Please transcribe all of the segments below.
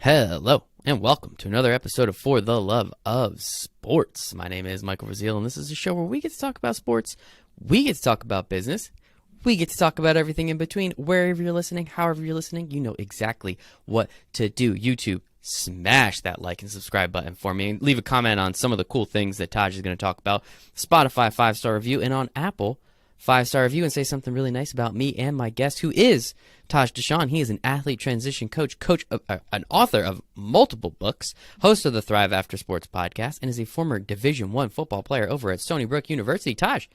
Hello, and welcome to another episode of For the Love of Sports. My name is Michael Rasile, and this is a show where we get to talk about sports, we get to talk about business, we get to talk about everything in between. Wherever you're listening, however you're listening, you know exactly what to do. YouTube, smash that like and subscribe button for me, and leave a comment on some of the cool things that Taj is going to talk about. Spotify 5-star review, and on Apple 5-star review, and say something really nice about me and my guest, who is Taj Deshawn. He is an athlete transition coach, an author of multiple books, host of the ThriveAfterSports podcast, and is a former Division I football player over at Stony Brook University. Taj,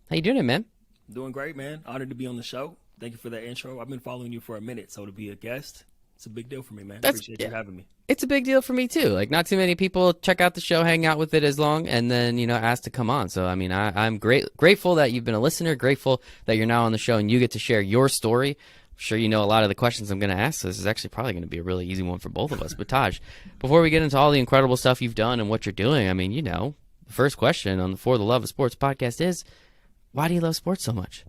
how you doing, man? Doing great, man. Honored to be on the show. Thank you for that intro. I've been following you for a minute, so to be a guest, it's a big deal for me, man. Appreciate you having me. It's a big deal for me too. Like, not too many people check out the show, hang out with it as long, and then, ask to come on. So, I mean, I'm grateful that you've been a listener, grateful that you're now on the show and you get to share your story. I'm sure you know a lot of the questions I'm going to ask, so this is actually probably going to be a really easy one for both of us. But Taj, before we get into all the incredible stuff you've done and what you're doing, I mean, the first question on the For the Love of Sports podcast is, why do you love sports so much?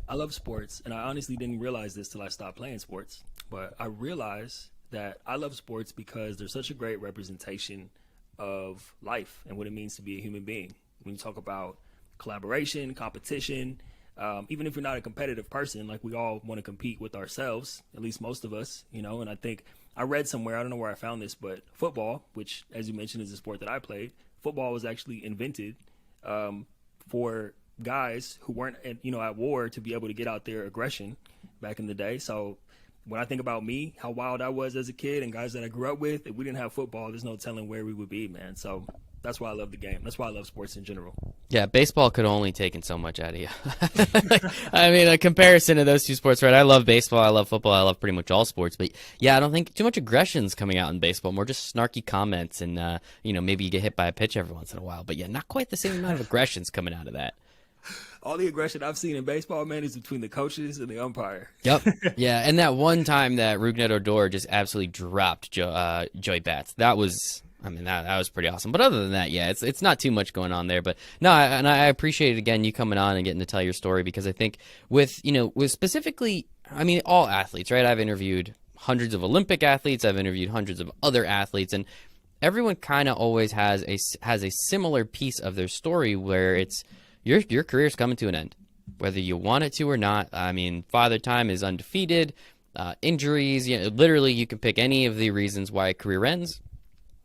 I love sports, and I honestly didn't realize this till I stopped playing sports. But I realized that I love sports because they're such a great representation of life and what it means to be a human being. When you talk about collaboration, competition, even if you're not a competitive person, like we all want to compete with ourselves, at least most of us, and I think I read somewhere, I don't know where I found this, but football, which as you mentioned is a sport that I played, football was actually invented for guys who weren't at war to be able to get out their aggression back in the day. So when I think about me, how wild I was as a kid and guys that I grew up with, if we didn't have football, there's no telling where we would be, man. So that's why I love the game. That's why I love sports in general. Yeah, baseball could only taken so much out of you. I mean, a comparison to those two sports, right? I love baseball, I love football, I love pretty much all sports. But yeah, I don't think too much aggression's coming out in baseball. More just snarky comments and, maybe you get hit by a pitch every once in a while. But yeah, not quite the same amount of aggression's coming out of that. All the aggression I've seen in baseball, man, is between the coaches and the umpire. Yep. Yeah, and that one time that Rougned Odor just absolutely dropped Joey Bats, that was pretty awesome. But other than that, yeah, it's not too much going on there. But no, I appreciate it again, you coming on and getting to tell your story, because I think with specifically, I mean, all athletes, right? I've interviewed hundreds of Olympic athletes, I've interviewed hundreds of other athletes, and everyone kind of always has a similar piece of their story where it's your career's coming to an end, whether you want it to or not. I mean, Father Time is undefeated, injuries, literally you can pick any of the reasons why a career ends.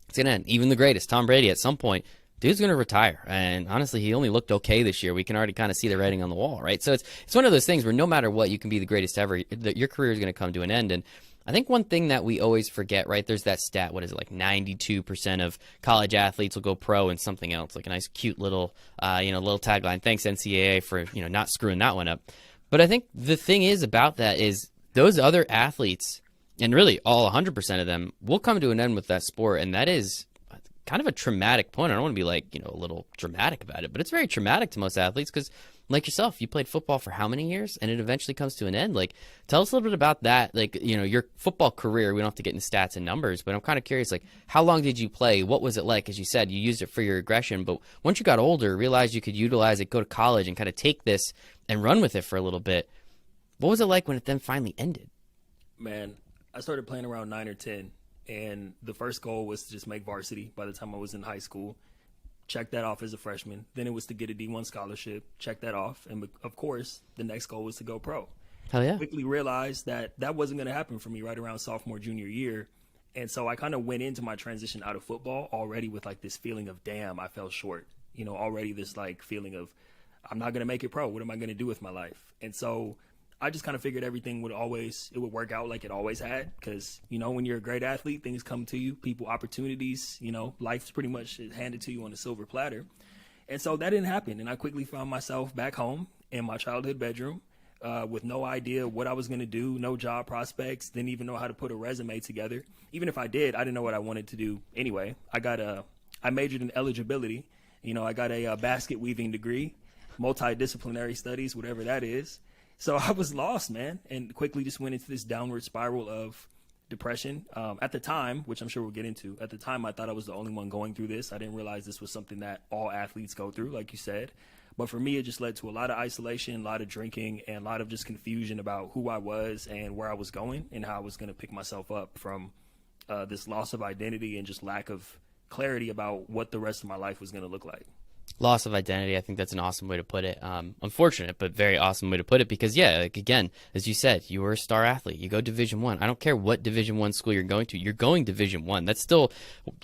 It's going to end. Even the greatest, Tom Brady, at some point, dude's going to retire. And honestly, he only looked okay this year. We can already kind of see the writing on the wall, right? So it's one of those things where no matter what, you can be the greatest ever. Your career is going to come to an end. And I think one thing that we always forget, right, there's that stat, what is it, like 92% of college athletes will go pro in something else, like a nice cute little, little tagline. Thanks, NCAA, for, not screwing that one up. But I think the thing is about that is those other athletes, and really all 100% of them, will come to an end with that sport, and that is kind of a traumatic point. I don't want to be like, a little dramatic about it, but it's very traumatic to most athletes because, like yourself, you played football for how many years, and it eventually comes to an end. Like, tell us a little bit about that, like, your football career. We don't have to get into stats and numbers, but I'm kind of curious, like, how long did you play? What was it like? As you said, you used it for your aggression, but once you got older, realized you could utilize it, go to college, and kind of take this and run with it for a little bit. What was it like when it then finally ended? Man, I started playing around 9 or 10, and the first goal was to just make varsity by the time I was in high school. Check that off as a freshman. Then it was to get a D1 scholarship. Check that off. And of course, the next goal was to go pro. Hell yeah. Quickly realized that wasn't going to happen for me right around sophomore, junior year. And so I kind of went into my transition out of football already with like this feeling of, damn, I fell short. Already this like feeling of, I'm not going to make it pro. What am I going to do with my life? And so I just kind of figured everything would work out like it always had. Because, when you're a great athlete, things come to you, people, opportunities, life's pretty much handed to you on a silver platter. And so that didn't happen. And I quickly found myself back home in my childhood bedroom with no idea what I was going to do, no job prospects, didn't even know how to put a resume together. Even if I did, I didn't know what I wanted to do anyway. I majored in eligibility. I got a basket weaving degree, multidisciplinary studies, whatever that is. So I was lost, man, and quickly just went into this downward spiral of depression. At the time, which I'm sure we'll get into, at the time I thought I was the only one going through this. I didn't realize this was something that all athletes go through, like you said. But for me, it just led to a lot of isolation, a lot of drinking, and a lot of just confusion about who I was and where I was going and how I was going to pick myself up from this loss of identity and just lack of clarity about what the rest of my life was going to look like. Loss of identity. I think that's an awesome way to put it. Unfortunate, but very awesome way to put it because yeah, like again, as you said, you were a star athlete. You go Division 1. I don't care what Division 1 school you're going to. You're going Division 1. That's still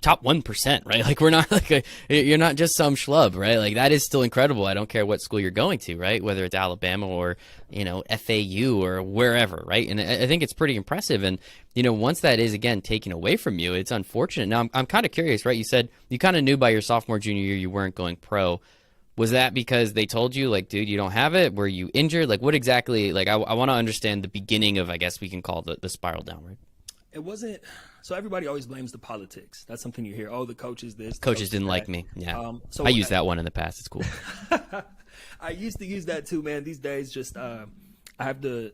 top 1%, right? Like we're not like you're not just some schlub, right? Like that is still incredible. I don't care what school you're going to, right? Whether it's Alabama or FAU or wherever, right? And I think it's pretty impressive. And once that is again taken away from you, it's unfortunate. Now I'm kind of curious, right? You said you kind of knew by your sophomore junior year you weren't going pro. Was that because they told you, like, dude, you don't have it? Were you injured? Like, what exactly? Like, I want to understand the beginning of, I guess we can call the spiral downward. It wasn't. So everybody always blames the politics. That's something you hear. Oh, the coaches this. Coaches didn't like me. Yeah. So I used that one in the past. It's cool. I used to use that too, man. These days, just I have to.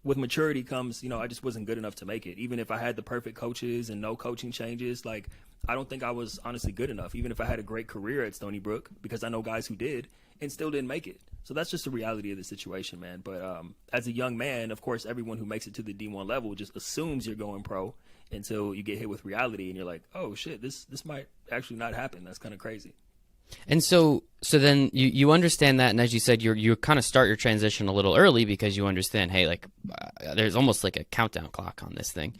With maturity comes, I just wasn't good enough to make it. Even if I had the perfect coaches and no coaching changes, like I don't think I was honestly good enough. Even if I had a great career at Stony Brook, because I know guys who did and still didn't make it. So that's just the reality of the situation, man. But as a young man, of course, everyone who makes it to the D1 level just assumes you're going pro until you get hit with reality and you're like, oh shit, this might actually not happen. That's kind of crazy. And so then you understand that, and as you said, you kind of start your transition a little early because you understand, hey, like there's almost like a countdown clock on this thing.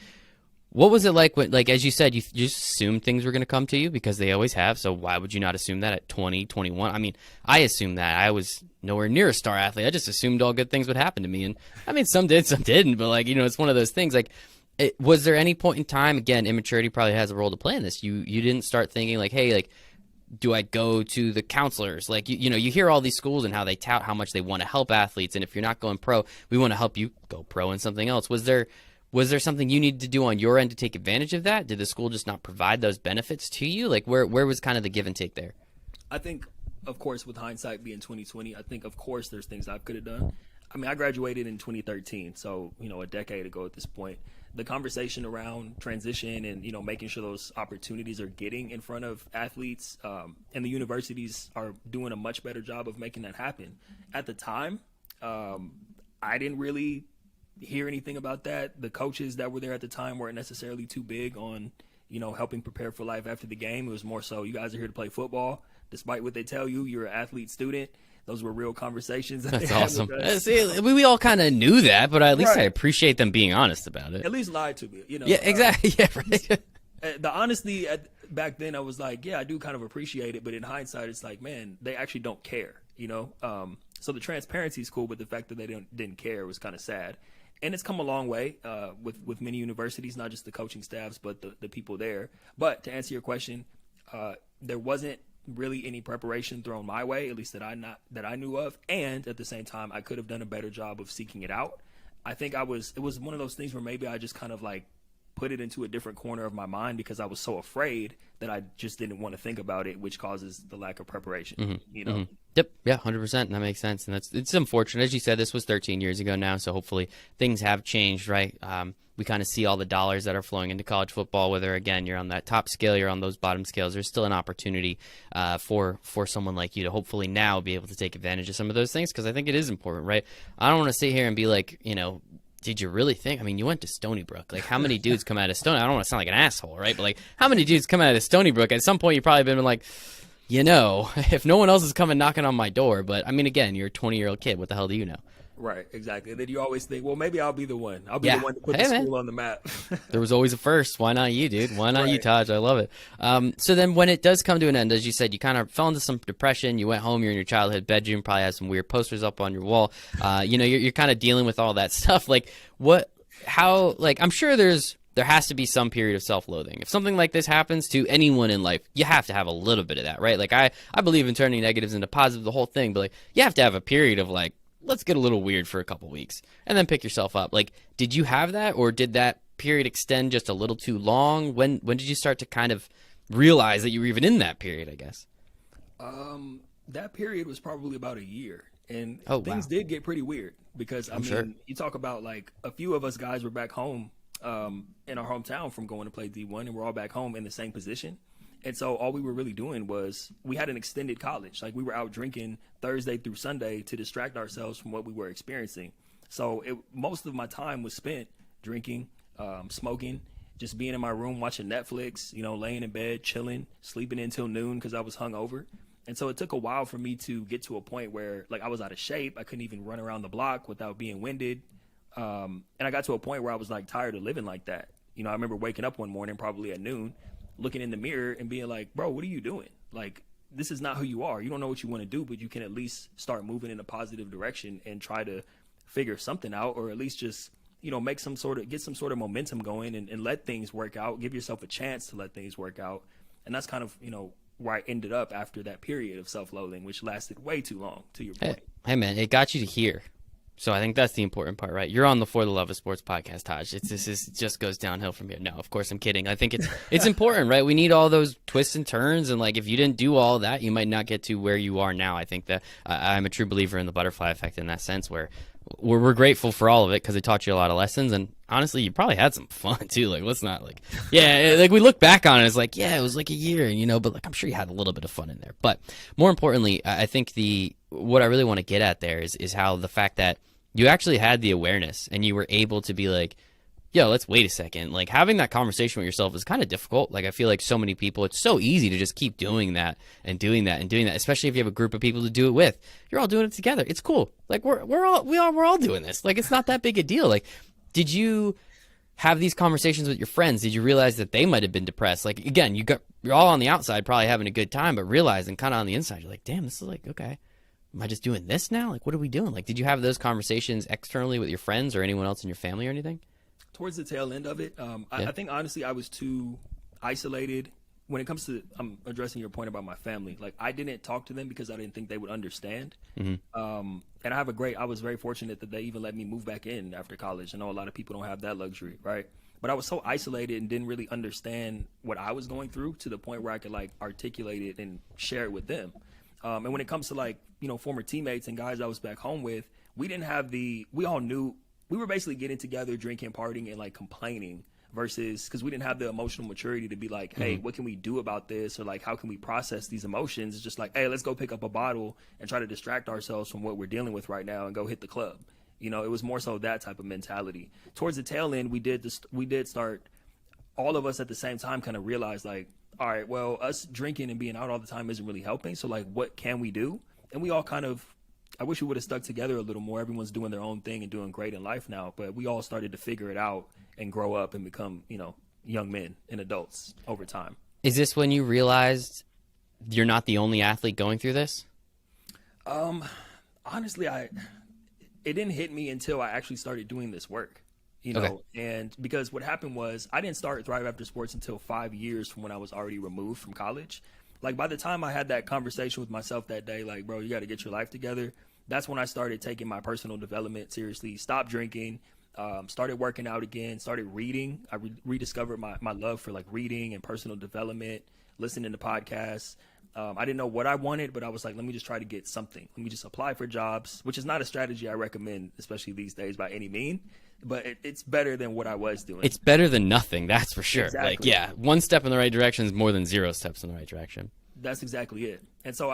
What was it like when, like as you said, you just assumed things were going to come to you because they always have. So why would you not assume that at 20, 21? I mean, I assumed that. I was nowhere near a star athlete. I just assumed all good things would happen to me, and I mean, some did, some didn't. But like it's one of those things. Like, was there any point in time? Again, immaturity probably has a role to play in this. You didn't start thinking like, hey, like, do I go to the counselors? Like, you hear all these schools and how they tout how much they want to help athletes. And if you're not going pro, we want to help you go pro in something else. Was there something you needed to do on your end to take advantage of that? Did the school just not provide those benefits to you? Like, where was kind of the give and take there? I think, of course, with hindsight being 2020, I think, of course, there's things I could have done. I mean, I graduated in 2013, so, a decade ago at this point. The conversation around transition and, making sure those opportunities are getting in front of athletes and the universities are doing a much better job of making that happen. At the time, I didn't really hear anything about that. The coaches that were there at the time weren't necessarily too big on, helping prepare for life after the game. It was more so, you guys are here to play football. Despite what they tell you, you're an athlete student. Those were real conversations. That's awesome. See, we all kind of knew that, but at least right. I appreciate them being honest about it. At least lied to me, Yeah, exactly. Yeah, right. The honesty back then, I was like, yeah, I do kind of appreciate it. But in hindsight, it's like, man, they actually don't care, So the transparency is cool, but the fact that they didn't care was kind of sad. And it's come a long way with many universities, not just the coaching staffs, but the people there. But to answer your question, there wasn't really any preparation thrown my way, at least that I knew of. And at the same time, I could have done a better job of seeking it out. I think it was one of those things where maybe I just kind of like put it into a different corner of my mind because I was so afraid that I just didn't want to think about it, which causes the lack of preparation, Mm-hmm. Yep. Yeah, 100%. That makes sense. And it's unfortunate. As you said, this was 13 years ago now, so hopefully things have changed, right? We kind of see all the dollars that are flowing into college football, whether, again, you're on that top scale, you're on those bottom scales. There's still an opportunity for someone like you to hopefully now be able to take advantage of some of those things because I think it is important, right? I don't want to sit here and be like, did you really think? I mean, you went to Stony Brook. Like, how many dudes come out of Stony? I don't want to sound like an asshole, right? But, like, how many dudes come out of Stony Brook? At some point, you've probably been like, if no one else is coming knocking on my door. But, I mean, again, you're a 20-year-old kid. What the hell do you know? Right, exactly. And then you always think, well, maybe I'll be the one. I'll be the one to put the school on the map. There was always a first. Why not you, dude? Why not you, Taj? I love it. So then when it does come to an end, as you said, you kind of fell into some depression. You went home. You're in your childhood bedroom. Probably had some weird posters up on your wall. You're kind of dealing with all that stuff. Like, I'm sure there has to be some period of self-loathing. If something like this happens to anyone in life, you have to have a little bit of that, right? Like, I believe in turning negatives into positive, the whole thing. But, like, you have to have a period of, like, let's get a little weird for a couple weeks and then pick yourself up. Like, did you have that, or did that period extend just a little too long? When did you start to kind of realize that you were even in that period, I guess? That period was probably about a year, and things wow. did get pretty weird because sure. You talk about like a few of us guys were back home in our hometown from going to play D1, and we're all back home in the same position. And so all we were really doing was we had an extended college. Like, we were out drinking Thursday through Sunday to distract ourselves from what we were experiencing. So most of my time was spent drinking, smoking, just being in my room watching Netflix, laying in bed, chilling, sleeping until noon because I was hungover. And so it took a while for me to get to a point where like I was out of shape. I couldn't even run around the block without being winded. And I got to a point where I was like tired of living like that. I remember waking up one morning, probably at noon, looking in the mirror and being like, bro, what are you doing? Like, this is not who you are. You don't know what you want to do, but you can at least start moving in a positive direction and try to figure something out, or at least just, get some sort of momentum going and let things work out. Give yourself a chance to let things work out. And that's kind of, where I ended up after that period of self-loathing, which lasted way too long, to your point. Hey man, it got you to here. So I think that's the important part, right? You're on the For the Love of Sports podcast, Taj. It just goes downhill from here. No, of course I'm kidding. I think it's important, right? We need all those twists and turns, and like if you didn't do all that, you might not get to where you are now. I think that I'm a true believer in the butterfly effect in that sense, where we're grateful for all of it because it taught you a lot of lessons, and honestly, you probably had some fun too. Like, let's not like we look back on it, it's like, yeah, it was like a year, but like I'm sure you had a little bit of fun in there. But more importantly, I think what I really want to get at there is how the fact that you actually had the awareness and you were able to be like, yo, let's wait a second. Like having that conversation with yourself is kind of difficult. Like I feel like so many people, it's so easy to just keep doing that and doing that and doing that, especially if you have a group of people to do it with. You're all doing it together. It's cool. Like we're all doing this. Like it's not that big a deal. Like, did you have these conversations with your friends? Did you realize that they might have been depressed? Like again, you're all on the outside probably having a good time, but realizing kind of on the inside, you're like, damn, this is like, okay, am I just doing this now? Like, what are we doing? Like, did you have those conversations externally with your friends or anyone else in your family or anything? Towards the tail end of it, I think honestly I was too isolated when it comes to addressing your point about my family. Like I didn't talk to them because I didn't think they would understand. Mm-hmm. And I was very fortunate that they even let me move back in after college. I know a lot of people don't have that luxury, right? But I was so isolated and didn't really understand what I was going through to the point where I could like articulate it and share it with them. And when it comes to like, former teammates and guys I was back home with, we all knew we were basically getting together, drinking, partying, and like complaining versus because we didn't have the emotional maturity to be like, hey, what can we do about this? Or like, how can we process these emotions? It's just like, hey, let's go pick up a bottle and try to distract ourselves from what we're dealing with right now and go hit the club. It was more so that type of mentality. Towards the tail end, we did start, all of us at the same time kind of realized like, all right, well, us drinking and being out all the time isn't really helping. So like, what can we do? And we all kind of, I wish we would have stuck together a little more. Everyone's doing their own thing and doing great in life now, but we all started to figure it out and grow up and become, young men and adults over time. Is this when you realized you're not the only athlete going through this? Honestly, it didn't hit me until I actually started doing this work, Okay. And because what happened was I didn't start Thrive After Sports until 5 years from when I was already removed from college. Like by the time I had that conversation with myself that day, like, bro, you got to get your life together. That's when I started taking my personal development seriously, stopped drinking, started working out again, started reading. I rediscovered my love for like reading and personal development, listening to podcasts. I didn't know what I wanted, but I was like, let me just try to get something. Let me just apply for jobs, which is not a strategy I recommend, especially these days by any mean. But it's better than what I was doing. It's better than nothing, that's for sure. Exactly. Like, yeah, one step in the right direction is more than 0 steps in the right direction. That's exactly it. And so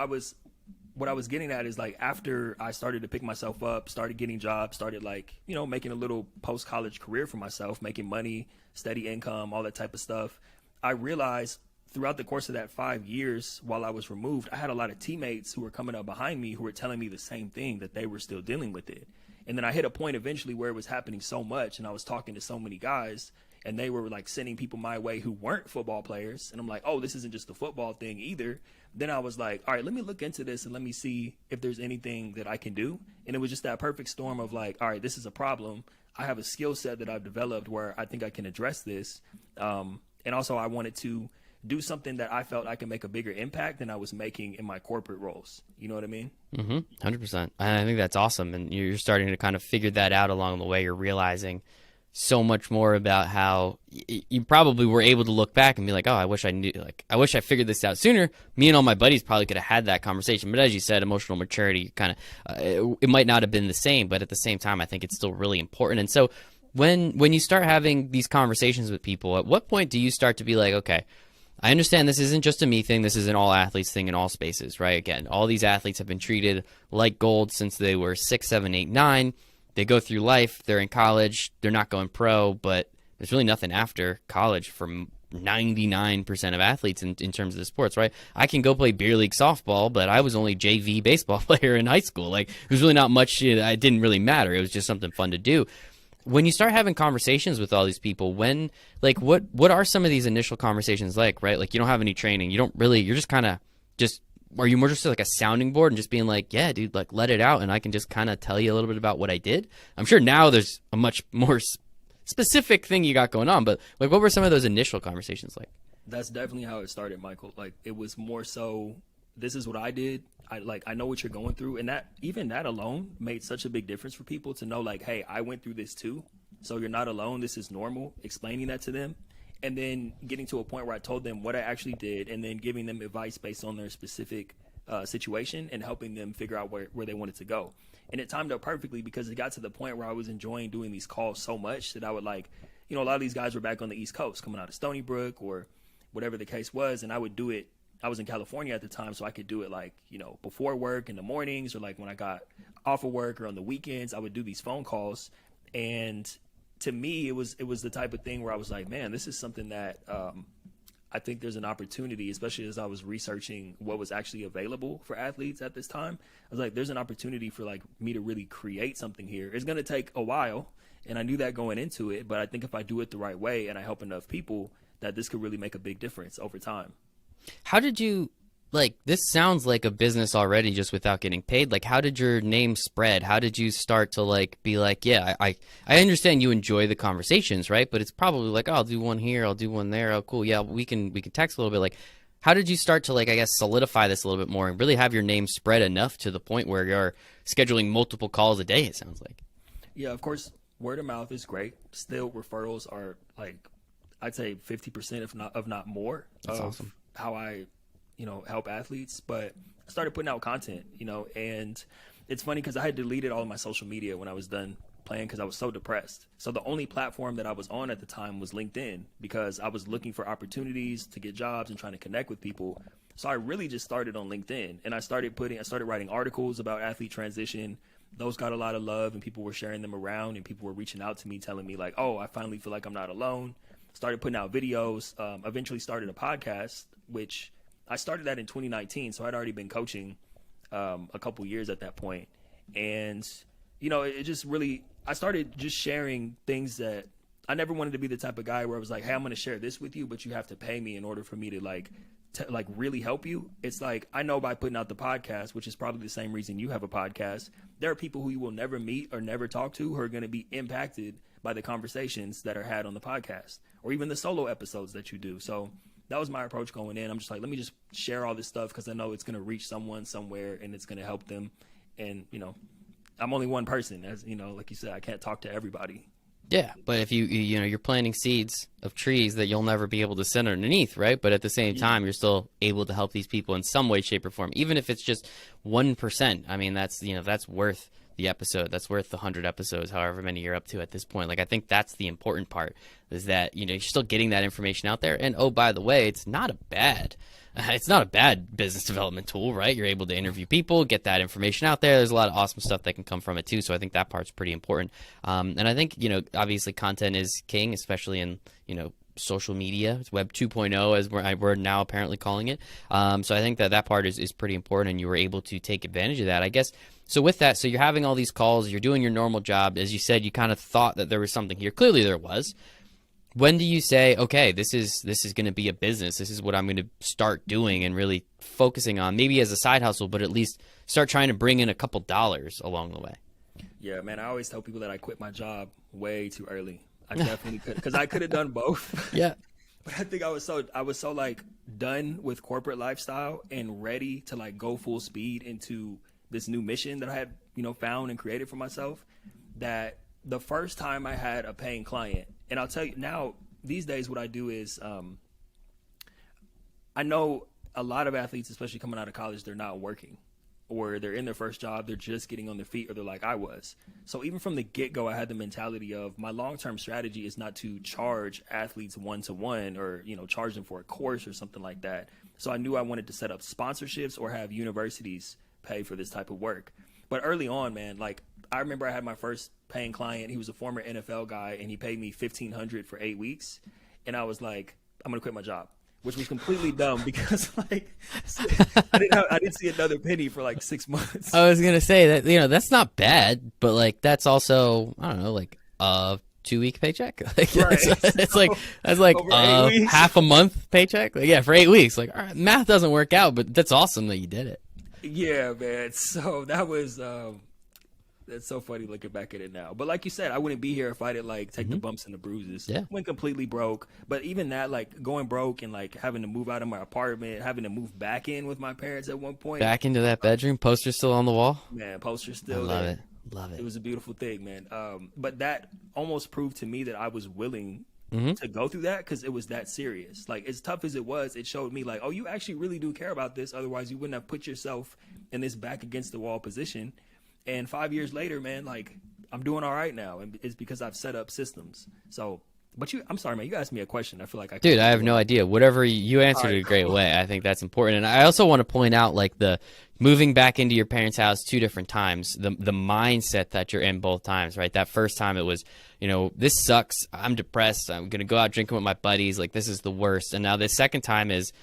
what I was getting at is like after I started to pick myself up, started getting jobs, started like, making a little post-college career for myself, making money, steady income, all that type of stuff. I realized throughout the course of that 5 years while I was removed, I had a lot of teammates who were coming up behind me who were telling me the same thing, that they were still dealing with it. And then I hit a point eventually where it was happening so much and I was talking to so many guys and they were like sending people my way who weren't football players. And I'm like, oh, this isn't just a football thing either. Then I was like, all right, let me look into this and let me see if there's anything that I can do. And it was just that perfect storm of like, all right, this is a problem. I have a skill set that I've developed where I think I can address this. And also I wanted to do something that I felt I could make a bigger impact than I was making in my corporate roles. You know what I mean? 100%. And I think that's awesome. And you're starting to kind of figure that out along the way. You're realizing so much more about how you probably were able to look back and be like, oh, I wish I figured this out sooner. Me and all my buddies probably could have had that conversation. But as you said, emotional maturity kind of, it might not have been the same, but at the same time, I think it's still really important. And so when you start having these conversations with people, at what point do you start to be like, okay, I understand this isn't just a me thing. This is an all athletes thing in all spaces, right? Again, all these athletes have been treated like gold since they were 6, 7, 8, 9. They go through life. They're in college. They're not going pro, but there's really nothing after college for 99% of athletes in terms of the sports, right? I can go play beer league softball, but I was only JV baseball player in high school. Like, it was really not much. It didn't really matter. It was just something fun to do. When you start having conversations with all these people, when, like, what are some of these initial conversations like, right? Like, you don't have any training. You don't really, you're just kind of just, are you more just like a sounding board and just being like, yeah, dude, like, let it out, and I can just kind of tell you a little bit about what I did? I'm sure now there's a much more specific thing you got going on, but like, what were some of those initial conversations like? That's definitely how it started, Michael. Like, it was more so, this is what I did. I know what you're going through, and that, even that alone made such a big difference for people to know, like, hey, I went through this too, so you're not alone. This is normal. Explaining that to them, and then getting to a point where I told them what I actually did, and then giving them advice based on their specific situation and helping them figure out where they wanted to go. And it timed up perfectly because it got to the point where I was enjoying doing these calls so much that I would, like, a lot of these guys were back on the East Coast coming out of Stony Brook or whatever the case was, and I would do it. I was in California at the time, so I could do it, like, before work in the mornings, or like when I got off of work or on the weekends. I would do these phone calls, and to me, it was the type of thing where I was like, man, this is something that I think there's an opportunity, especially as I was researching what was actually available for athletes at this time. I was like, there's an opportunity for, like, me to really create something here. It's going to take a while, and I knew that going into it, but I think if I do it the right way and I help enough people, that this could really make a big difference over time. How did you, like, this sounds like a business already just without getting paid. Like, how did your name spread? How did you start to, like, be like, yeah, I understand you enjoy the conversations, right? But it's probably like, oh, I'll do one here, I'll do one there. Oh, cool. Yeah, we can text a little bit. Like, how did you start to, like, I guess, solidify this a little bit more and really have your name spread enough to the point where you're scheduling multiple calls a day, it sounds like? Yeah, of course, word of mouth is great. Still, referrals are, like, I'd say 50%, if not more. That's awesome. How I, help athletes. But I started putting out content, and it's funny because I had deleted all of my social media when I was done playing because I was so depressed. So the only platform that I was on at the time was LinkedIn, because I was looking for opportunities to get jobs and trying to connect with people. So I really just started on LinkedIn, and I started writing articles about athlete transition. Those got a lot of love, and people were sharing them around, and people were reaching out to me telling me, like, oh, I finally feel like I'm not alone. Started putting out videos, eventually started a podcast, which I started that in 2019. So I'd already been coaching a couple years at that point. And, it just really, I started just sharing things that I never wanted to be the type of guy where I was like, hey, I'm going to share this with you, but you have to pay me in order for me to like really help you. It's like, I know by putting out the podcast, which is probably the same reason you have a podcast, there are people who you will never meet or never talk to who are going to be impacted by the conversations that are had on the podcast, or even the solo episodes that you do. So that was my approach going in. I'm just like, let me just share all this stuff because I know it's going to reach someone somewhere and it's going to help them. And, I'm only one person, as like you said, I can't talk to everybody. Yeah, but if you're planting seeds of trees that you'll never be able to sit underneath, right? But at the same time, you're still able to help these people in some way, shape, or form, even if it's just 1%. I mean, that's worth the episode. That's worth the 100 episodes, however many you're up to at this point. Like, I think that's the important part, is that you're still getting that information out there. And oh, by the way, it's not a bad business development tool, right? You're able to interview people, get that information out there. There's a lot of awesome stuff that can come from it too. So I think that part's pretty important. And I think, obviously content is king, especially in, social media. It's Web 2.0, as we're now apparently calling it. So I think that part is pretty important, and you were able to take advantage of that, I guess. So with that, so you're having all these calls, you're doing your normal job. As you said, you kind of thought that there was something here. Clearly there was. When do you say, okay, this is going to be a business. This is what I'm going to start doing and really focusing on, maybe as a side hustle, but at least start trying to bring in a couple dollars along the way? Yeah, man, I always tell people that I quit my job way too early. I definitely could, because I could have done both. Yeah. But I think I was so like done with corporate lifestyle and ready to like go full speed into this new mission that I had, found and created for myself, that the first time I had a paying client, and I'll tell you now, these days what I do is I know a lot of athletes, especially coming out of college, they're not working, or they're in their first job, they're just getting on their feet, or they're like I was. So even from the get-go, I had the mentality of my long-term strategy is not to charge athletes one-to-one or, charge them for a course or something like that. So I knew I wanted to set up sponsorships or have universities pay for this type of work. But early on, man, like I remember I had my first paying client. He was a former NFL guy, and he paid me $1,500 for 8 weeks, and I was like, I'm gonna quit my job, which was completely dumb because like I didn't see another penny for like 6 months. I was gonna say that that's not bad, but like that's also I don't know like a 2 week paycheck. Like Right. it's like So, that's like over 8 weeks. half a month paycheck. Like, yeah, for 8 weeks. Like all right, math doesn't work out, but that's awesome that you did it. Yeah, man. So that was that's so funny looking back at it now. But like you said, I wouldn't be here if I didn't like take the bumps and the bruises. Yeah. Went completely broke. But even that, like going broke and like having to move out of my apartment, having to move back in with my parents at one point. Back into that bedroom, poster still on the wall. Man, poster I still love there. it. Love It it. was a beautiful thing, man. But that almost proved to me that I was willing Mm-hmm. to go through that because it was that serious. Like as tough as it was, it showed me like, oh, you actually really do care about this. Otherwise, you wouldn't have put yourself in this back against the wall position. And 5 years later, man, like I'm doing all right now, and it's because I've set up systems. So, but I'm sorry, man. You asked me a question. I feel like Dude, I have no idea. Whatever you answered it a great cool. way. I think that's important. And I also want to point out like the moving back into your parents' house 2 different times, the mindset that you're in both times, right? That first time it was, this sucks. I'm depressed. I'm going to go out drinking with my buddies. Like this is the worst. And now the second time is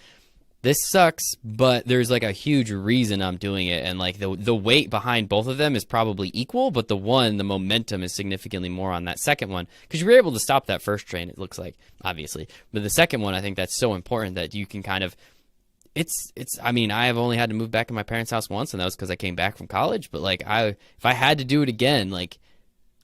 this sucks, but there's like a huge reason I'm doing it. And like the weight behind both of them is probably equal, but the momentum is significantly more on that second one because you were able to stop that first train, it looks like, obviously. But the second one, I think that's so important that you can kind of, I mean, I have only had to move back in my parents' house once, and that was because I came back from college. But like if I had to do it again, like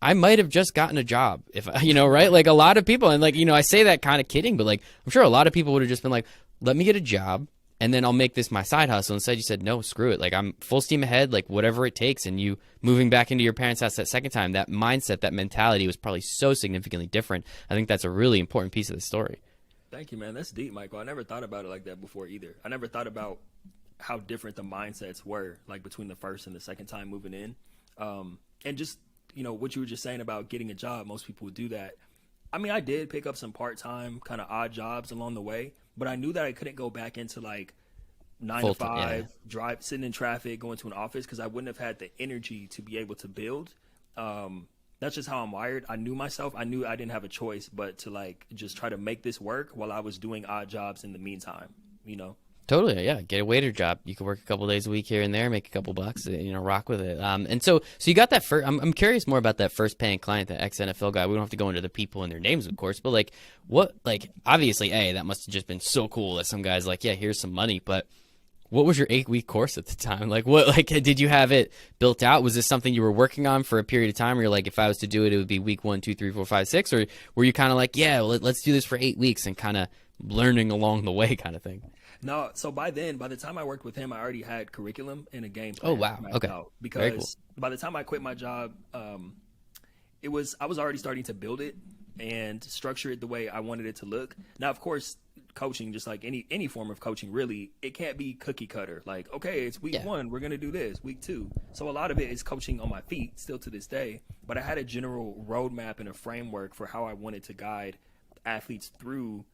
I might have just gotten a job if, right? Like a lot of people, and like, I say that kind of kidding, but like, I'm sure a lot of people would have just been like, let me get a job and then I'll make this my side hustle. Instead, you said, no, screw it. Like I'm full steam ahead, like whatever it takes. And you moving back into your parents' house that second time, that mindset, that mentality was probably so significantly different. I think that's a really important piece of the story. Thank you, man. That's deep, Michael. I never thought about it like that before either. I never thought about how different the mindsets were, like between the first and the second time moving in. And just, what you were just saying about getting a job, most people would do that. I mean, I did pick up some part-time kind of odd jobs along the way, but I knew that I couldn't go back into like 9 to 5, drive, sitting in traffic, going to an office because I wouldn't have had the energy to be able to build. That's just how I'm wired. I knew myself. I knew I didn't have a choice but to like just try to make this work while I was doing odd jobs in the meantime, Totally, yeah. Get a waiter job. You can work a couple days a week here and there, make a couple bucks, rock with it. And so you got that first. I'm curious more about that first paying client, that ex NFL guy. We don't have to go into the people and their names, of course, but like what, like obviously, that must have just been so cool that some guy's like, yeah, here's some money. But what was your 8 week course at the time? Like what, like did you have it built out? Was this something you were working on for a period of time? Where you're like, if I was to do it, it would be week 1, 2, 3, 4, 5, 6, or were you kind of like, yeah, let's do this for 8 weeks and kind of learning along the way, kind of thing? No, so by the time I worked with him, I already had curriculum and a game plan. Oh wow, okay. Very cool. Because by the time I quit my job, I was already starting to build it and structure it the way I wanted it to look. Now, of course, coaching, just like any form of coaching, really, it can't be cookie cutter. Like, okay, it's week 1, we're gonna do this. Week 2, so a lot of it is coaching on my feet, still to this day. But I had a general roadmap and a framework for how I wanted to guide athletes through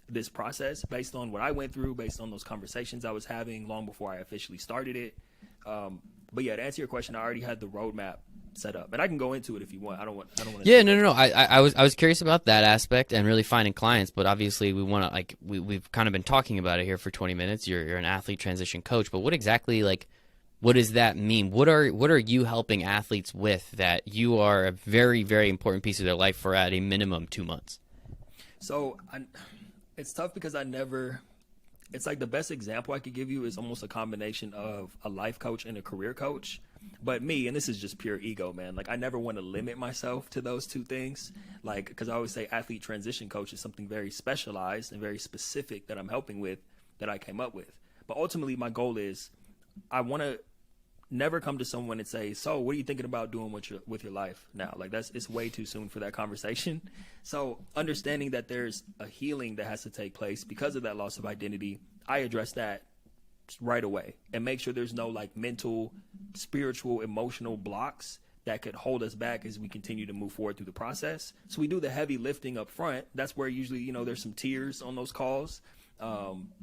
this process based on what I went through, based on those conversations I was having long before I officially started it. But yeah, to answer your question, I already had the roadmap set up, and I can go into it if you want. I don't want. Yeah, no. I was curious about that aspect and really finding clients, but obviously we want to like we've kind of been talking about it here for 20 minutes. You're an athlete transition coach, but what exactly what does that mean? What are you helping athletes with that you are a very, very important piece of their life for at a minimum 2 months? So it's tough because it's like the best example I could give you is almost a combination of a life coach and a career coach. But me, and this is just pure ego, man, like I never want to limit myself to those two things. Like, because I always say athlete transition coach is something very specialized and very specific that I'm helping with, that I came up with. But ultimately my goal is I want to never come to someone and say, so what are you thinking about doing with your life now? Like it's way too soon for that conversation. So understanding that there's a healing that has to take place because of that loss of identity, I address that right away and make sure there's no like mental, spiritual, emotional blocks that could hold us back as we continue to move forward through the process. So we do the heavy lifting up front. That's where usually, there's some tears on those calls.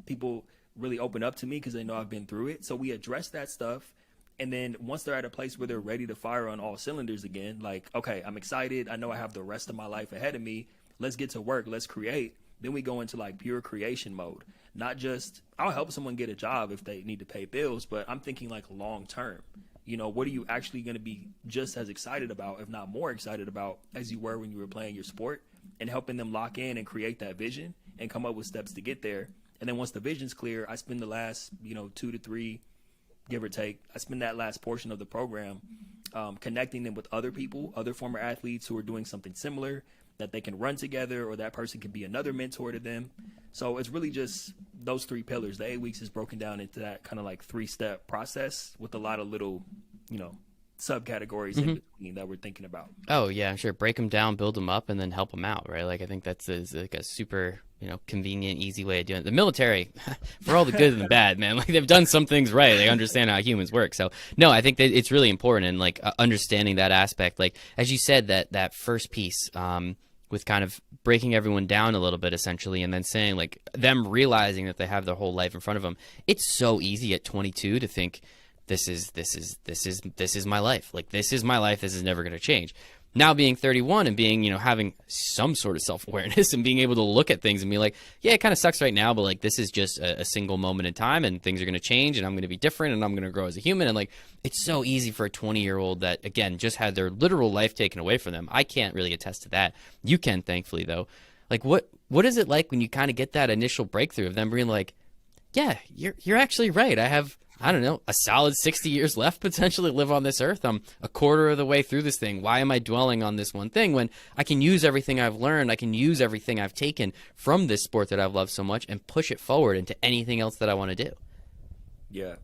People really open up to me because they know I've been through it. So we address that stuff. And then once they're at a place where they're ready to fire on all cylinders again, like, okay, I'm excited. I know I have the rest of my life ahead of me. Let's get to work. Let's create. Then we go into like pure creation mode. Not just, I'll help someone get a job if they need to pay bills, but I'm thinking like long term. You know, what are you actually going to be just as excited about, if not more excited about, as you were when you were playing your sport, and helping them lock in and create that vision and come up with steps to get there. And then once the vision's clear, I spend the last, 2 to 3, give or take, I spend that last portion of the program connecting them with other people, other former athletes who are doing something similar that they can run together, or that person can be another mentor to them. So it's really just those 3 pillars. The 8 weeks is broken down into that kind of like 3-step process with a lot of little, subcategories in between that we're thinking about. Oh yeah, sure. Break them down, build them up, and then help them out, right? Like I think that's like a super, convenient, easy way of doing it. The military, for all the good and the bad, man, like they've done some things right. They understand how humans work. So no, I think that it's really important, and like understanding that aspect, like as you said, that first piece, with kind of breaking everyone down a little bit essentially, and then saying like them realizing that they have their whole life in front of them. It's so easy at 22 to think this is my life. Like this is my life. This is never going to change. Now being 31 and being, having some sort of self-awareness and being able to look at things and be like, yeah, it kind of sucks right now, but like this is just a single moment in time, and things are going to change, and I'm going to be different, and I'm going to grow as a human. And like, it's so easy for a 20-year-old that, again, just had their literal life taken away from them. I can't really attest to that. You can, thankfully, though. Like, what is it like when you kind of get that initial breakthrough of them being like, yeah, you're actually right. I have, I don't know, a solid 60 years left potentially to live on this earth. I'm a quarter of the way through this thing. Why am I dwelling on this one thing when I can use everything I've learned? I can use everything I've taken from this sport that I've loved so much and push it forward into anything else that I want to do. Yeah.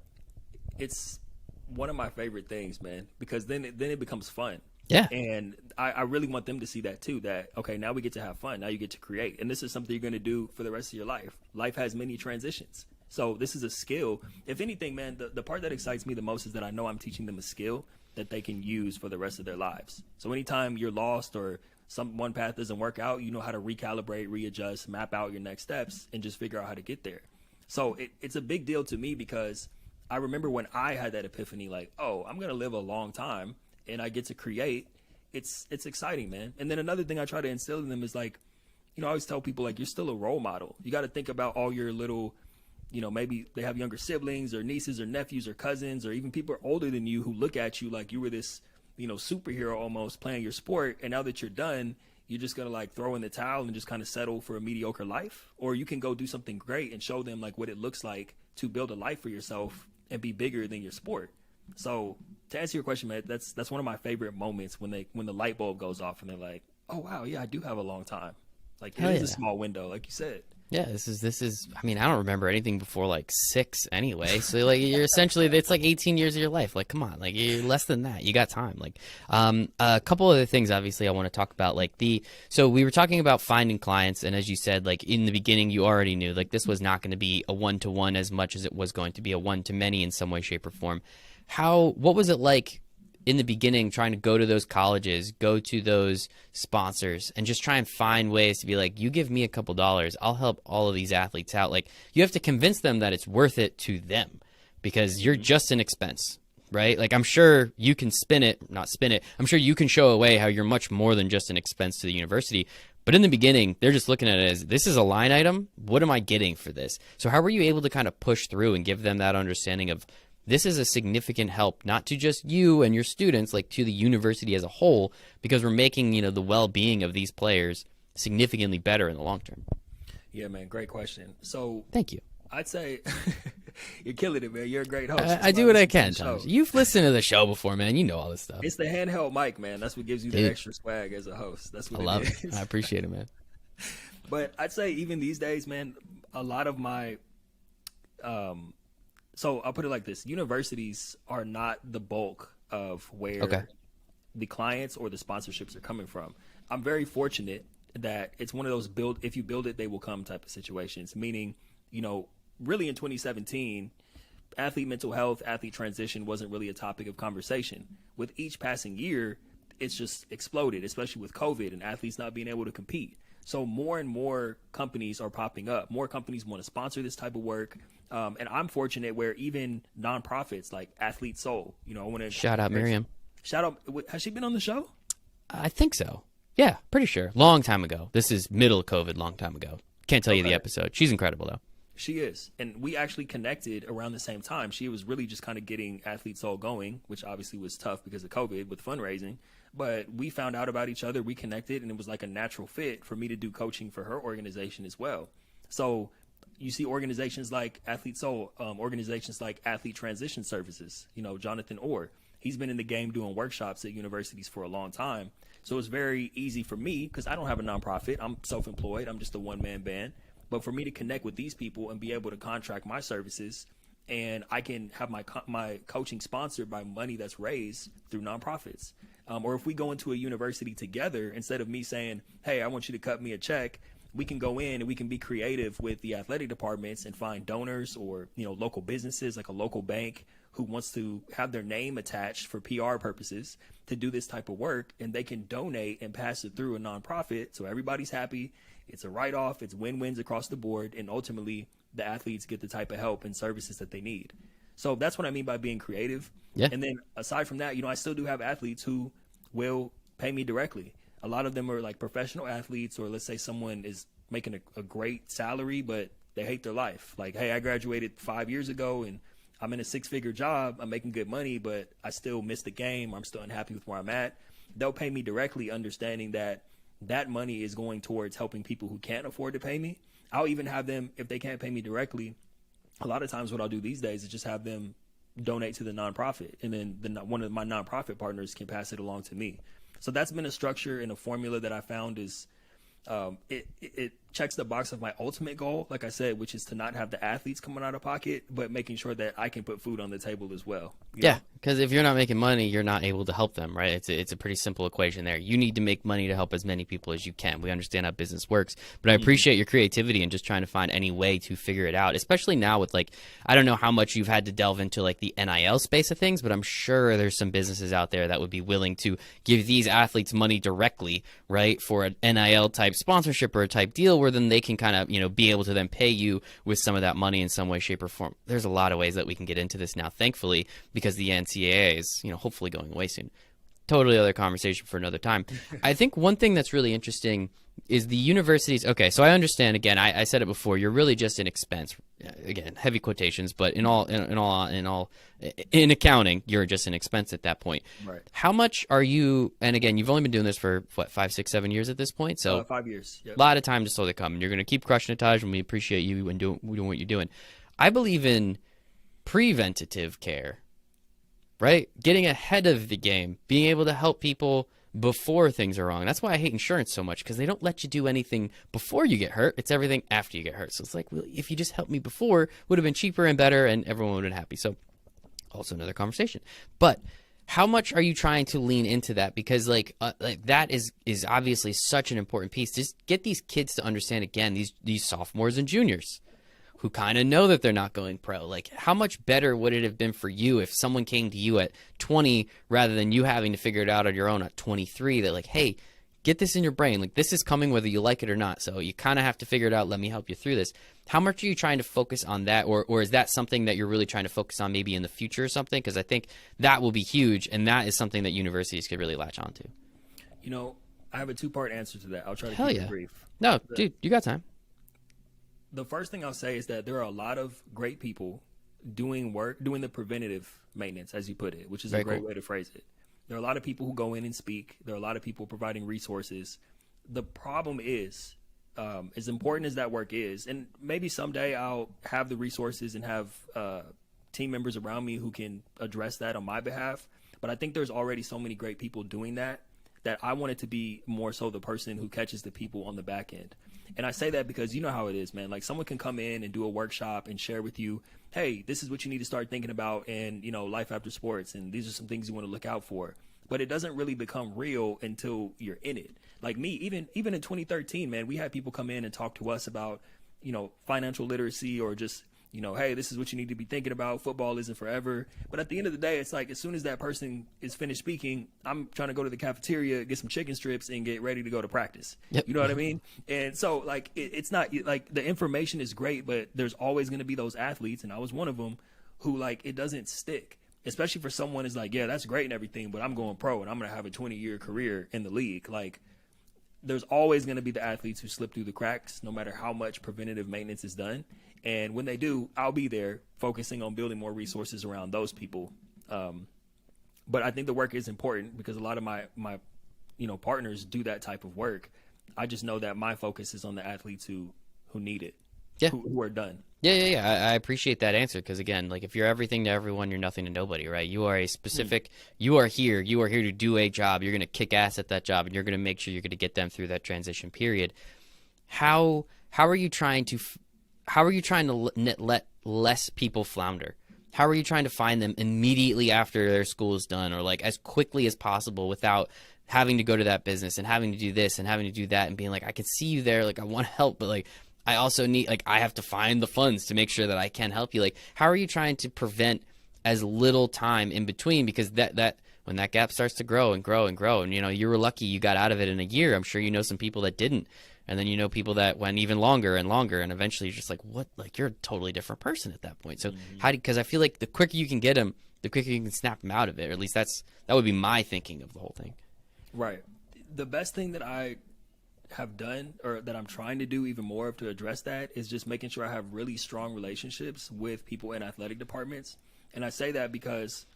It's one of my favorite things, man, because then it becomes fun. Yeah. And I really want them to see that too, that, okay, now we get to have fun. Now you get to create. And this is something you're going to do for the rest of your life. Life has many transitions. So this is a skill. If anything, man, the part that excites me the most is that I know I'm teaching them a skill that they can use for the rest of their lives. So anytime you're lost or one path doesn't work out, you know how to recalibrate, readjust, map out your next steps, and just figure out how to get there. So it's a big deal to me, because I remember when I had that epiphany, like, oh, I'm going to live a long time and I get to create. It's exciting, man. And then another thing I try to instill in them is like, I always tell people, like, you're still a role model. You got to think about all your little, maybe they have younger siblings or nieces or nephews or cousins, or even people older than you who look at you like you were this, superhero almost playing your sport. And now that you're done, you're just going to like throw in the towel and just kind of settle for a mediocre life. Or you can go do something great and show them like what it looks like to build a life for yourself and be bigger than your sport. So to answer your question, man, that's one of my favorite moments when the light bulb goes off and they're like, oh wow, yeah, I do have a long time. Like, it is a small window, like you said. Yeah, this is. I mean, I don't remember anything before like 6 anyway. So like, you're essentially, it's like 18 years of your life. Like, come on, like you're less than that. You got time. Like, a couple other things, obviously, I want to talk about. Like so we were talking about finding clients, and as you said, like in the beginning, you already knew like this was not going to be a 1-to-1 as much as it was going to be a 1-to-many in some way, shape, or form. What was it like in the beginning trying to go to those colleges, go to those sponsors, and just try and find ways to be like, you give me a couple dollars, I'll help all of these athletes out. Like, you have to convince them that it's worth it to them, because you're just an expense, right? Like, I'm sure you can not spin it. I'm sure you can show a way how you're much more than just an expense to the university. But in the beginning, they're just looking at it as, this is a line item. What am I getting for this? So how were you able to kind of push through and give them that understanding of, this is a significant help, not to just you and your students, like to the university as a whole, because we're making, the well-being of these players significantly better in the long term? Yeah, man, great question. So thank you. I'd say you're killing it, man. You're a great host. I do what I can, Thomas. You've listened to the show before, man. You know all this stuff. It's the handheld mic, man. That's what gives you the extra swag as a host. That's what I love it. I appreciate it, man. But I'd say even these days, man, a lot of my so I'll put it like this. Universities are not the bulk of where the clients or the sponsorships are coming from. I'm very fortunate that it's one of those if you build it, they will come type of situations. Meaning, really in 2017, athlete mental health, athlete transition wasn't really a topic of conversation. With each passing year, it's just exploded, especially with COVID and athletes not being able to compete. So more and more companies are popping up. More companies want to sponsor this type of work. And I'm fortunate where even nonprofits like Athlete Soul, I want to Shout out Miriam. shout out. Has she been on the show? I think so. Yeah, pretty sure. Long time ago. This is middle of COVID, long time ago. Can't tell you the episode. She's incredible, though. She is. And we actually connected around the same time. She was really just kind of getting Athlete Soul going, which obviously was tough because of COVID with fundraising. But we found out about each other, we connected, and it was like a natural fit for me to do coaching for her organization as well. So you see organizations like Athlete Soul, organizations like Athlete Transition Services, Jonathan Orr. He's been in the game doing workshops at universities for a long time. So it's very easy for me because I don't have a nonprofit. I'm self-employed. I'm just a one-man band. But for me to connect with these people and be able to contract my services, and I can have my coaching sponsored by money that's raised through nonprofits. Or if we go into a university together, instead of me saying, hey, I want you to cut me a check, we can go in and we can be creative with the athletic departments and find donors or, local businesses like a local bank who wants to have their name attached for PR purposes to do this type of work, and they can donate and pass it through a nonprofit. So everybody's happy. It's a write-off. It's win-wins across the board. And ultimately, the athletes get the type of help and services that they need. So that's what I mean by being creative. Yeah. And then aside from that, I still do have athletes who will pay me directly. A lot of them are like professional athletes, or let's say someone is making a great salary, but they hate their life. Like, hey, I graduated 5 years ago and I'm in a 6-figure job. I'm making good money, but I still miss the game. I'm still unhappy with where I'm at. They'll pay me directly, understanding that that money is going towards helping people who can't afford to pay me. I'll even have them, if they can't pay me directly, a lot of times what I'll do these days is just have them donate to the nonprofit, and then one of my nonprofit partners can pass it along to me. So that's been a structure and a formula that I found is it checks the box of my ultimate goal, like I said, which is to not have the athletes coming out of pocket, but making sure that I can put food on the table as well. Yeah, because if you're not making money, you're not able to help them, right? It's a pretty simple equation there. You need to make money to help as many people as you can. We understand how business works, but I appreciate your creativity and just trying to find any way to figure it out, especially now with I don't know how much you've had to delve into the NIL space of things, but I'm sure there's some businesses out there that would be willing to give these athletes money directly, right, for an NIL type sponsorship or a type deal where then they can kind of, be able to then pay you with some of that money in some way, shape, or form. There's a lot of ways that we can get into this now, thankfully, because the NCAA is, hopefully going away soon. Totally other conversation for another time. I think one thing that's really interesting is the universities. Okay, so I understand, again, I said it before, you're really just an expense. Again, heavy quotations, but in accounting, you're just an expense at that point. Right. How much are you, and again, you've only been doing this for, 5, 6, 7 years at this point? So 5 years. Yep. A lot of time to slow the come. And you're going to keep crushing it, Taj, and we appreciate you and doing what you're doing. I believe in preventative care, right? Getting ahead of the game, being able to help people before things are wrong. That's why I hate insurance so much, because they don't let you do anything before you get hurt. It's everything after you get hurt. So it's like, well, if you just helped me before, it would have been cheaper and better, and everyone would have been happy. So also another conversation. But how much are you trying to lean into that? Because that is obviously such an important piece. Just get these kids to understand, again, these sophomores and juniors who kind of know that they're not going pro. How much better would it have been for you if someone came to you at 20 rather than you having to figure it out on your own at 23? That hey, get this in your brain. This is coming whether you like it or not. So you kind of have to figure it out. Let me help you through this. How much are you trying to focus on that? Or is that something that you're really trying to focus on maybe in the future or something? Because I think that will be huge, and that is something that universities could really latch onto. I have a 2-part answer to that. I'll try to Hell keep yeah. it brief. No, dude, you got time. The first thing I'll say is that there are a lot of great people doing the preventative maintenance, as you put it, which is Very a great cool. way to phrase it. There are a lot of people who go in and speak. There are a lot of people providing resources. The problem is, as important as that work is, and maybe someday I'll have the resources and have team members around me who can address that on my behalf. But I think there's already so many great people doing that I want it to be more so the person who catches the people on the back end. And I say that because you know how it is, man. Someone can come in and do a workshop and share with you, hey, this is what you need to start thinking about in, life after sports. And these are some things you want to look out for. But it doesn't really become real until you're in it. Like me, even in 2013, man, we had people come in and talk to us about, financial literacy or just hey, this is what you need to be thinking about. Football isn't forever. But at the end of the day, it's like as soon as that person is finished speaking, I'm trying to go to the cafeteria, get some chicken strips, and get ready to go to practice. Yep. You know what I mean? And so, like, it's not like the information is great, but there's always going to be those athletes, and I was one of them, who, like, it doesn't stick. Especially for someone who's like, yeah, that's great and everything, but I'm going pro and I'm going to have a 20-year career in the league. Like, there's always going to be the athletes who slip through the cracks, no matter how much preventative maintenance is done. And when they do, I'll be there focusing on building more resources around those people. But I think the work is important because a lot of my partners do that type of work. I just know that my focus is on the athletes who need it, Yeah. who are done. Yeah. I appreciate that answer because, again, like if you're everything to everyone, you're nothing to nobody, right? You are a specific, you are here to do a job. You're going to kick ass at that job, and you're going to make sure you're going to get them through that transition period. How are you trying to let less people flounder? How are you trying to find them immediately after their school is done, or like as quickly as possible without having to go to that business and having to do this and having to do that and being like, I can see you there, like I want to help, but like I also need, like, I have to find the funds to make sure that I can help you. Like, how are you trying to prevent as little time in between? Because that when that gap starts to grow and grow and grow, and you were lucky you got out of it in a year. I'm sure you know some people that didn't, and then people that went even longer and longer, and eventually you're just like, what? Like, you're a totally different person at that point. So because I feel like the quicker you can get them, the quicker you can snap them out of it. Or at least that would be my thinking of the whole thing. Right. The best thing that I have done, or that I'm trying to do even more to address that, is just making sure I have really strong relationships with people in athletic departments. And I say that because,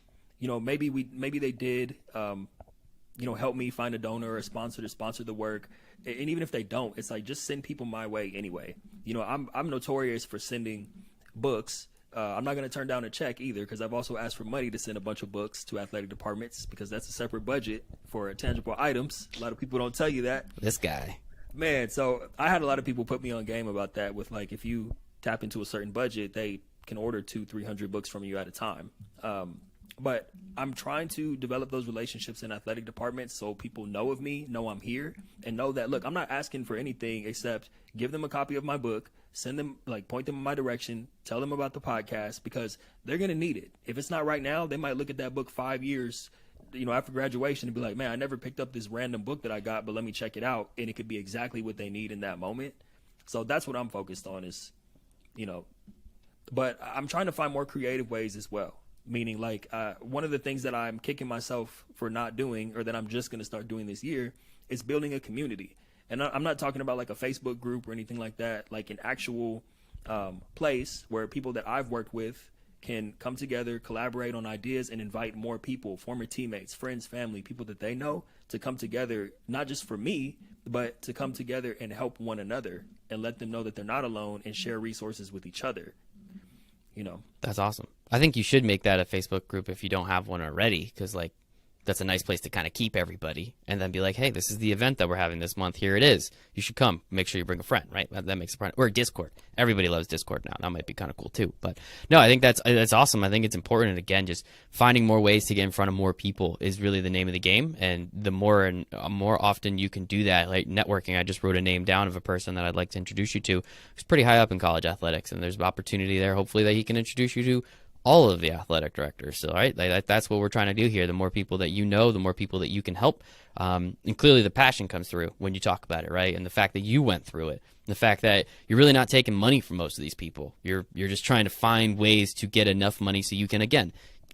maybe they did, help me find a donor or a sponsor to sponsor the work. And even if they don't, it's like, just send people my way anyway. I'm notorious for sending books. I'm not going to turn down a check either, because I've also asked for money to send a bunch of books to athletic departments, because that's a separate budget for tangible items. A lot of people don't tell you that. This guy. Man, so I had a lot of people put me on game about that with, like, if you tap into a certain budget, they can order 200-300 books from you at a time. But I'm trying to develop those relationships in athletic departments so people know of me, know I'm here, and know that, look, I'm not asking for anything except give them a copy of my book, send them, like, point them in my direction, tell them about the podcast, because they're going to need it. If it's not right now, they might look at that book 5 years after graduation and be like, man, I never picked up this random book that I got, but let me check it out. And it could be exactly what they need in that moment. So that's what I'm focused on is, but I'm trying to find more creative ways as well. Meaning, like, one of the things that I'm kicking myself for not doing, or that I'm just going to start doing this year, is building a community. And I'm not talking about like a Facebook group or anything like that, like an actual place where people that I've worked with can come together, collaborate on ideas, and invite more people, former teammates, friends, family, people that they know, to come together, not just for me, but to come together and help one another and let them know that they're not alone, and share resources with each other. That's awesome. I think you should make that a Facebook group if you don't have one already, because, like, that's a nice place to kind of keep everybody, and then be like, hey, this is the event that we're having this month. Here it is. You should come. Make sure you bring a friend, right? That makes a friend. Or Discord. Everybody loves Discord now. That might be kind of cool too. But no, I think that's awesome. I think it's important. And again, just finding more ways to get in front of more people is really the name of the game. And the more often you can do that, like networking. I just wrote a name down of a person that I'd like to introduce you to, who's pretty high up in college athletics, and there's an opportunity there, hopefully, that he can introduce you to all of the athletic directors. So, right, that's what we're trying to do here. The more people that you know, the more people that you can help. And clearly the passion comes through when you talk about it, right? And the fact that you went through it, the fact that you're really not taking money from most of these people. You're just trying to find ways to get enough money so you can, again,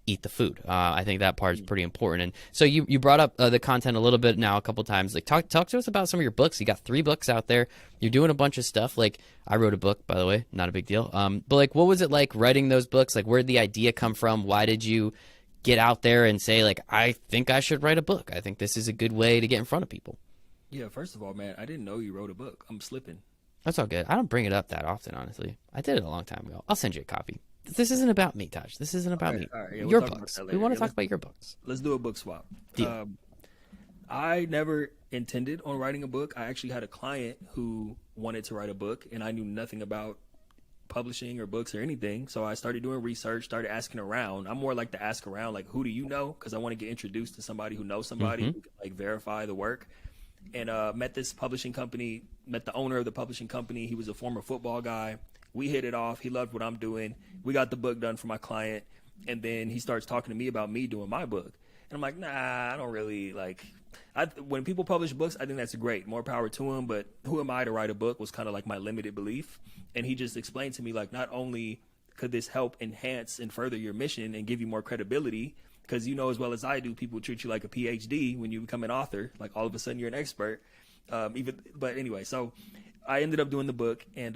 eat the food. I think that part is pretty important. And so you brought up the content a little bit now, a couple times. Like, talk to us about some of your books. You got 3 books out there. You're doing a bunch of stuff. Like, I wrote a book, by the way, not a big deal. But like, what was it like writing those books? Like, where did the idea come from? Why did you get out there and say, like, I think I should write a book? I think this is a good way to get in front of people. Yeah, first of all, man, I didn't know you wrote a book. I'm slipping. That's all good. I don't bring it up that often, honestly. I did it a long time ago. I'll send you a copy. This isn't about me, Taj. This isn't about me. All right, yeah, your books. We want to talk about your books. Let's do a book swap. Deal. I never intended on writing a book. I actually had a client who wanted to write a book, and I knew nothing about publishing or books or anything. So I started doing research, started asking around. I'm more like to ask around, like, who do you know? Because I want to get introduced to somebody who knows somebody who can, like, verify the work. And met this publishing company, met the owner of the publishing company. He was a former football guy. We hit it off. He loved what I'm doing. We got the book done for my client. And then he starts talking to me about me doing my book. And I'm like, nah, I don't really like. When people publish books, I think that's great. More power to them. But who am I to write a book was kind of like my limited belief. And he just explained to me, like, not only could this help enhance and further your mission and give you more credibility, because you know as well as I do, people treat you like a PhD when you become an author. Like all of a sudden you're an expert. But anyway, so I ended up doing the book, and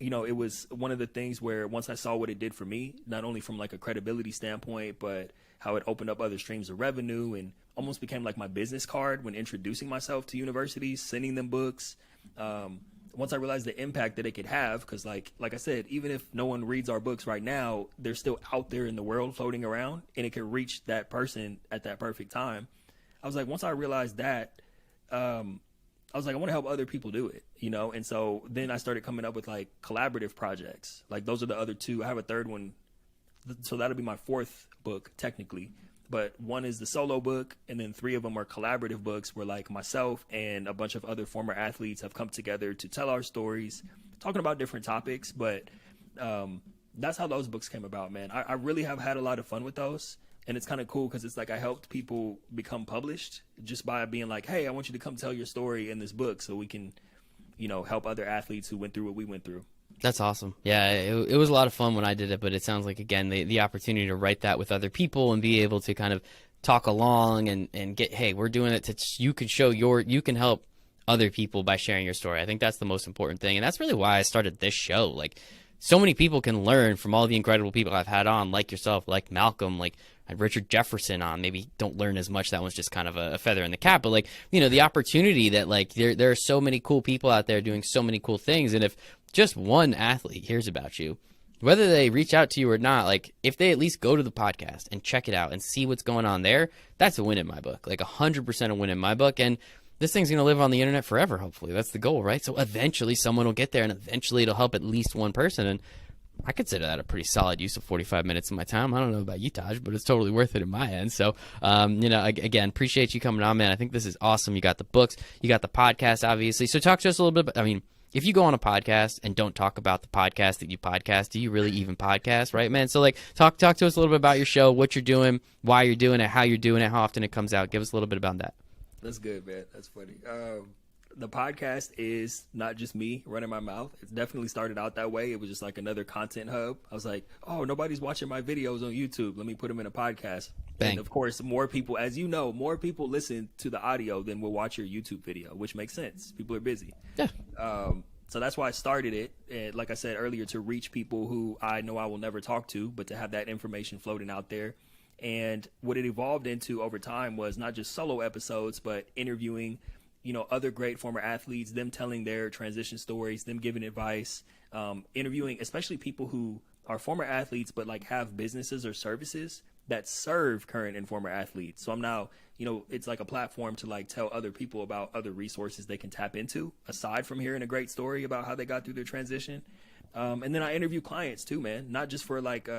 it was one of the things where once I saw what it did for me, not only from like a credibility standpoint, but how it opened up other streams of revenue and almost became like my business card when introducing myself to universities, sending them books. Once I realized the impact that it could have, because like I said, even if no one reads our books right now, they're still out there in the world floating around, and it could reach that person at that perfect time. I was like, once I realized that, I was like, I want to help other people do it, And so then I started coming up with like collaborative projects. Like those are the other two. I have a third one. So that'll be my fourth book technically. But one is the solo book, and then 3 of them are collaborative books where like myself and a bunch of other former athletes have come together to tell our stories, talking about different topics. But that's how those books came about, man. I really have had a lot of fun with those. And it's kind of cool because it's like I helped people become published just by being like, hey, I want you to come tell your story in this book so we can, help other athletes who went through what we went through. That's awesome. Yeah, it was a lot of fun when I did it, but it sounds like, again, the opportunity to write that with other people and be able to kind of talk along and get, hey, we're doing it you can help other people by sharing your story. I think that's the most important thing. And that's really why I started this show. Like, so many people can learn from all the incredible people I've had on, like yourself, like Malcolm, like I had Richard Jefferson on. Maybe don't learn as much. That one's just kind of a feather in the cap. But like, the opportunity that like there are so many cool people out there doing so many cool things. And if just one athlete hears about you, whether they reach out to you or not, like if they at least go to the podcast and check it out and see what's going on there, that's a win in my book. Like 100% a win in my book. And this thing's going to live on the internet forever, hopefully. That's the goal, right? So eventually someone will get there, and eventually it'll help at least one person. And I consider that a pretty solid use of 45 minutes of my time. I don't know about you, Taj, but it's totally worth it in my end. So, again, appreciate you coming on, man. I think this is awesome. You got the books, you got the podcast, obviously. So talk to us a little bit about, if you go on a podcast and don't talk about the podcast that you podcast, do you really even podcast, right, man? So, like, talk to us a little bit about your show, what you're doing, why you're doing it, how you're doing it, how often it comes out. Give us a little bit about that. That's good, man. That's funny. The podcast is not just me running my mouth. It's definitely started out that way. It was just like another content hub. I was like, oh, nobody's watching my videos on YouTube. Let me put them in a podcast. Bang. And of course, more people, as you know, more people listen to the audio than will watch your YouTube video, which makes sense. People are busy. Yeah. So that's why I started it. And like I said earlier, to reach people who I know I will never talk to, but to have that information floating out there. And what it evolved into over time was not just solo episodes, but interviewing, other great former athletes, them telling their transition stories, them giving advice, interviewing, especially people who are former athletes, but like have businesses or services that serve current and former athletes. So I'm now, it's like a platform to like tell other people about other resources they can tap into aside from hearing a great story about how they got through their transition. And then I interview clients too, man, not just for like,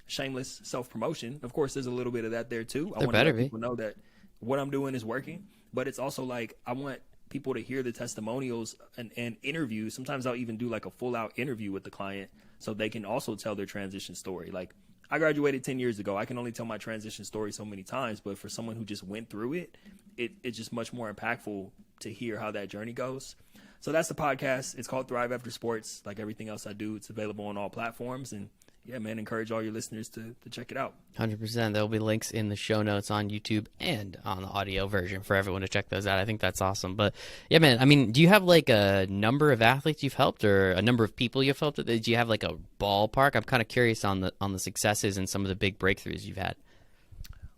shameless self-promotion. Of course, there's a little bit of that there too. I want to let people know that what I'm doing is working, but it's also like I want people to hear the testimonials and interviews. Sometimes I'll even do like a full out interview with the client so they can also tell their transition story. Like I graduated 10 years ago. I can only tell my transition story so many times, but for someone who just went through it, it's just much more impactful to hear how that journey goes. So that's the podcast. It's called Thrive After Sports. Like everything else I do, it's available on all platforms. And yeah, man, encourage all your listeners to check it out. 100%. There'll be links in the show notes on YouTube and on the audio version for everyone to check those out. I think that's awesome. But yeah, man, do you have like a number of athletes you've helped or a number of people you've helped? Do you have like a ballpark? I'm kind of curious on the successes and some of the big breakthroughs you've had.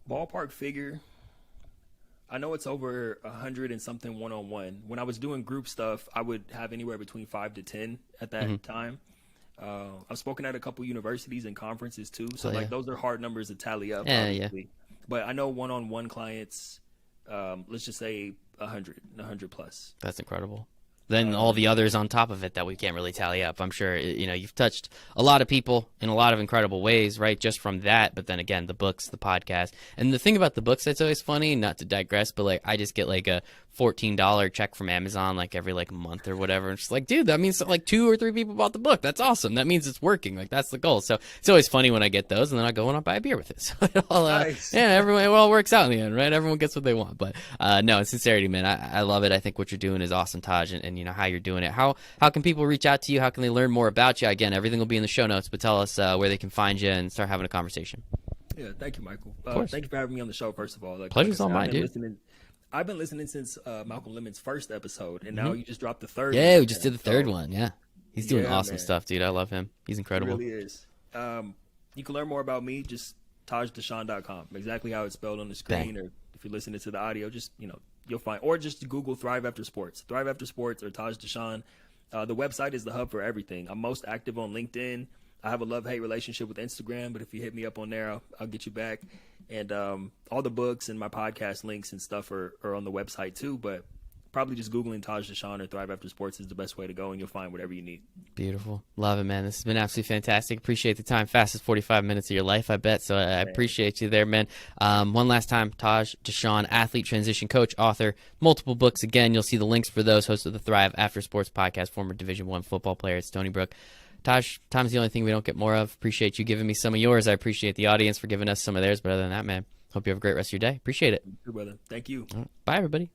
Ballpark figure, I know it's over 100 and something one-on-one. When I was doing group stuff, I would have anywhere between 5 to 10 at that time. I've spoken at a couple universities and conferences too. So those are hard numbers to tally up, obviously. Yeah. But I know one-on-one clients, let's just say 100 plus. That's incredible. Then all the others on top of it that we can't really tally up. I'm sure, you've touched a lot of people in a lot of incredible ways, right? Just from that. But then again, the books, the podcast. And the thing about the books that's always funny, not to digress, but like I just get like a $14 check from Amazon like every like month or whatever. And she's like, dude, that means like 2 or 3 people bought the book. That's awesome. That means it's working. Like that's the goal. So it's always funny when I get those, and then I go and I buy a beer with it. So it all, Nice. yeah, it all works out in the end, right? Everyone gets what they want. But no, in sincerity, man, I love it. I think what you're doing is awesome, Taj, and you know how you're doing it. How can people reach out to you? How can they learn more about you? Again, everything will be in the show notes, but tell us where they can find you and start having a conversation. Yeah, thank you, Michael. Of course. Thank you for having me on the show. First of all, Pleasure's all mine, dude. I've been listening since Malcolm Lemon's first episode, and now you just dropped the third. Yeah, one. we just did the third one. Yeah, he's doing awesome man. stuff, dude. I love him. He's incredible. He really is. You can learn more about me just tajdeshawn.com. Exactly how it's spelled on the screen, Bang. or if you're listening to the audio, just you'll find, or just Google Thrive After Sports, Thrive After Sports, or Taj Deshawn. The website is the hub for everything. I'm most active on LinkedIn. I have a love-hate relationship with Instagram, but if you hit me up on there, I'll get you back. And all the books and my podcast links and stuff are on the website too. But probably just Googling Taj Deshawn or Thrive After Sports is the best way to go, and you'll find whatever you need. Beautiful. Love it, man. This has been absolutely fantastic. Appreciate the time. Fastest 45 minutes of your life, I bet. So I appreciate you there, man. One last time, Taj Deshawn, athlete, transition coach, author, multiple books. Again, you'll see the links for those. Host of the Thrive After Sports podcast, former Division I football player at Stony Brook. Taj, time's the only thing we don't get more of. Appreciate you giving me some of yours. I appreciate the audience for giving us some of theirs. But other than that, man, hope you have a great rest of your day. Appreciate it. Good brother. Thank you. Bye, everybody.